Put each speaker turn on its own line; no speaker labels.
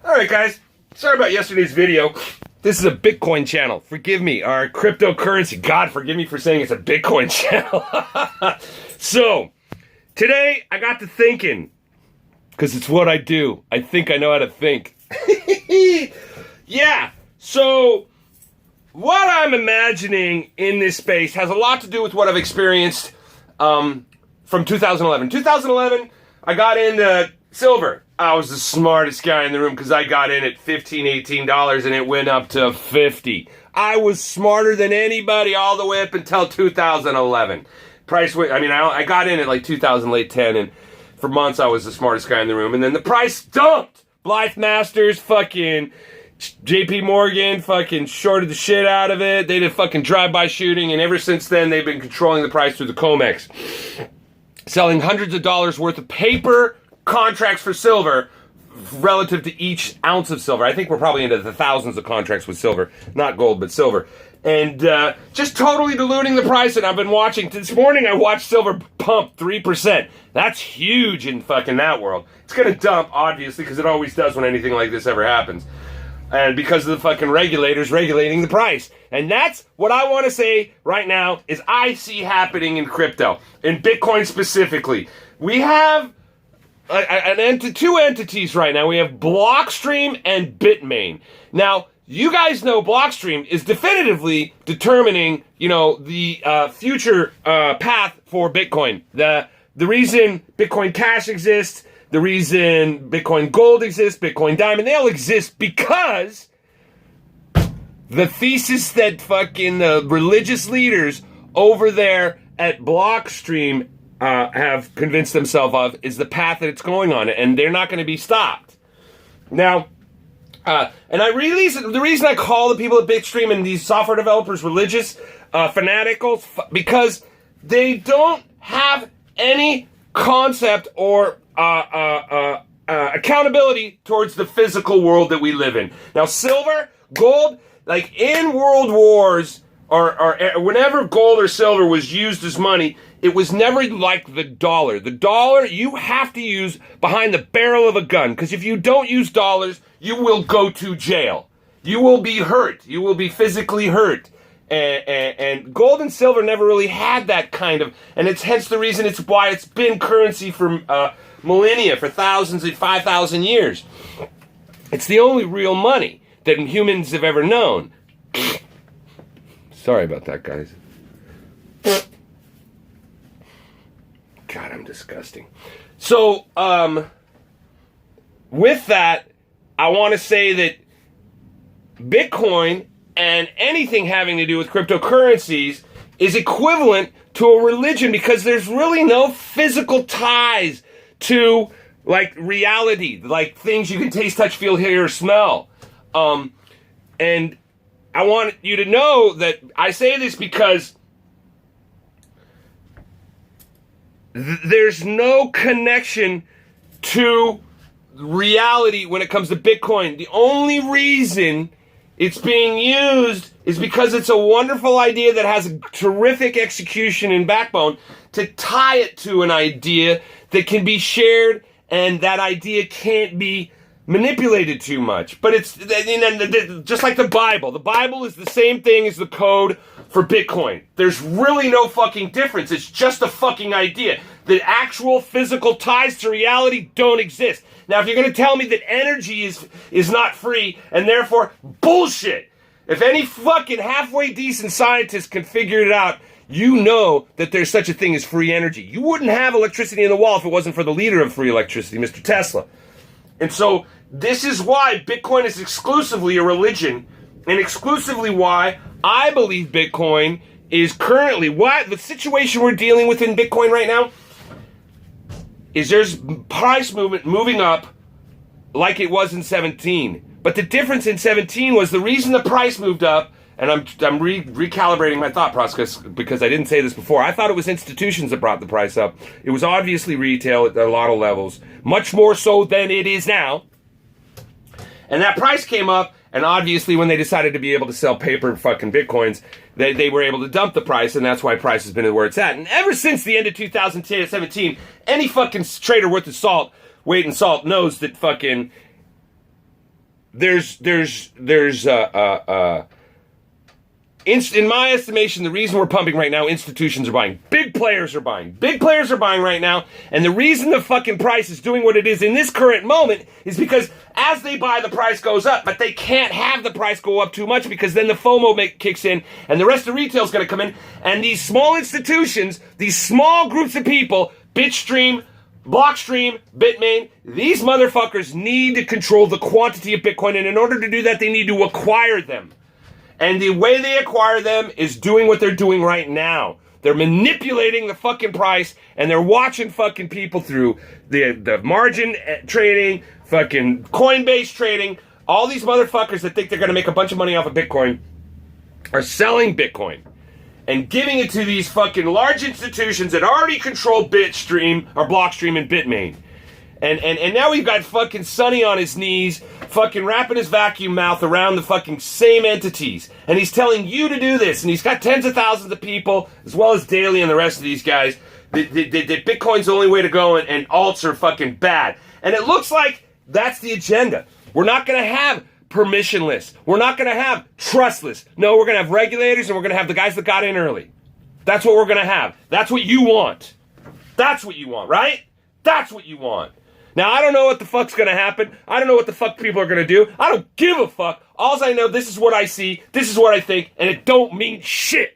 Alright guys, sorry about yesterday's video. This is a Bitcoin channel. Forgive me, our cryptocurrency. God, forgive me for saying it's a Bitcoin channel. So, today I got to thinking, because it's what I do. I think I know how to think. Yeah, so what I'm imagining in this space has a lot to do with what I've experienced from 2011. 2011, I got into silver. I was the smartest guy in the room because I got in at $15, $18 and it went up to $50. I was smarter than anybody all the way up until 2011. I got in at like 2000, late 10, and for months I was the smartest guy in the room. And then the price dumped. Blythe Masters, fucking JP Morgan, fucking shorted the shit out of it. They did fucking drive-by shooting, and ever since then they've been controlling the price through the COMEX. Selling hundreds of dollars worth of paper contracts for silver relative to each ounce of silver. I think we're probably into the thousands of contracts with silver. Not gold, but silver. And just totally diluting the price. And I've been watching. This morning I watched silver pump 3%. That's huge in fucking that world. It's going to dump, obviously, because it always does when anything like this ever happens. And because of the fucking regulators regulating the price. And that's what I want to say right now is I see happening in crypto. In Bitcoin specifically. We have two entities right now. We have Blockstream and Bitmain. Now, you guys know Blockstream is definitively determining, the future path for Bitcoin. The reason Bitcoin Cash exists, the reason Bitcoin Gold exists, Bitcoin Diamond, they all exist because the thesis that fucking the religious leaders over there at Blockstream have convinced themselves of is the path that it's going on, and they're not going to be stopped. Now, and the reason I call the people at Bitstream and these software developers religious fanaticals, because they don't have any concept or accountability towards the physical world that we live in. Now, silver, gold, like in world wars, or whenever gold or silver was used as money, it was never like the dollar. The dollar you have to use behind the barrel of a gun, because if you don't use dollars, you will go to jail. You will be hurt. You will be physically hurt. And gold and silver never really had that kind of, and it's hence the reason it's why it's been currency for millennia, for 5,000 years. It's the only real money that humans have ever known. Sorry about that, guys. God, I'm disgusting. So, with that, I want to say that Bitcoin and anything having to do with cryptocurrencies is equivalent to a religion because there's really no physical ties to, like, reality, like things you can taste, touch, feel, hear, or smell. And I want you to know that I say this because there's no connection to reality when it comes to Bitcoin. The only reason it's being used is because it's a wonderful idea that has a terrific execution and backbone to tie it to an idea that can be shared, and that idea can't be manipulated too much. But it's just like the Bible. The Bible is the same thing as the code for Bitcoin. There's really no fucking difference. It's just a fucking idea. The actual physical ties to reality don't exist. Now, if you're going to tell me that energy is not free, and therefore bullshit, if any fucking halfway decent scientist can figure it out, you know that there's such a thing as free energy. You wouldn't have electricity in the wall if it wasn't for the leader of free electricity, Mr. Tesla. And so this is why Bitcoin is exclusively a religion, and exclusively why I believe Bitcoin is currently, the situation we're dealing with in Bitcoin right now is there's price movement moving up like it was in 17. But the difference in 17 was the reason the price moved up, and I'm recalibrating my thought process because I didn't say this before. I thought it was institutions that brought the price up. It was obviously retail at a lot of levels, much more so than it is now. And that price came up, and obviously when they decided to be able to sell paper fucking Bitcoins, they were able to dump the price, and that's why price has been where it's at. And ever since the end of 2017, any fucking trader worth his salt, weight in salt, knows that fucking in my estimation, the reason we're pumping right now, institutions are buying. Big players are buying. Big players are buying right now. And the reason the fucking price is doing what it is in this current moment is because as they buy, the price goes up. But they can't have the price go up too much because then the FOMO kicks in and the rest of retail is going to come in. And these small institutions, these small groups of people, Bitstream, Blockstream, Bitmain, these motherfuckers need to control the quantity of Bitcoin. And in order to do that, they need to acquire them. And the way they acquire them is doing what they're doing right now. They're manipulating the fucking price, and they're watching fucking people through the margin trading, fucking Coinbase trading. All these motherfuckers that think they're going to make a bunch of money off of Bitcoin are selling Bitcoin and giving it to these fucking large institutions that already control Bitstream or Blockstream and Bitmain. And now we've got fucking Sonny on his knees, fucking wrapping his vacuum mouth around the fucking same entities. And he's telling you to do this. And he's got tens of thousands of people, as well as Daly and the rest of these guys, that Bitcoin's the only way to go and alts are fucking bad. And it looks like that's the agenda. We're not going to have permissionless. We're not going to have trustless. No, we're going to have regulators and we're going to have the guys that got in early. That's what we're going to have. That's what you want. That's what you want, right? That's what you want. Now, I don't know what the fuck's going to happen. I don't know what the fuck people are going to do. I don't give a fuck. All I know, this is what I see, this is what I think, and it don't mean shit.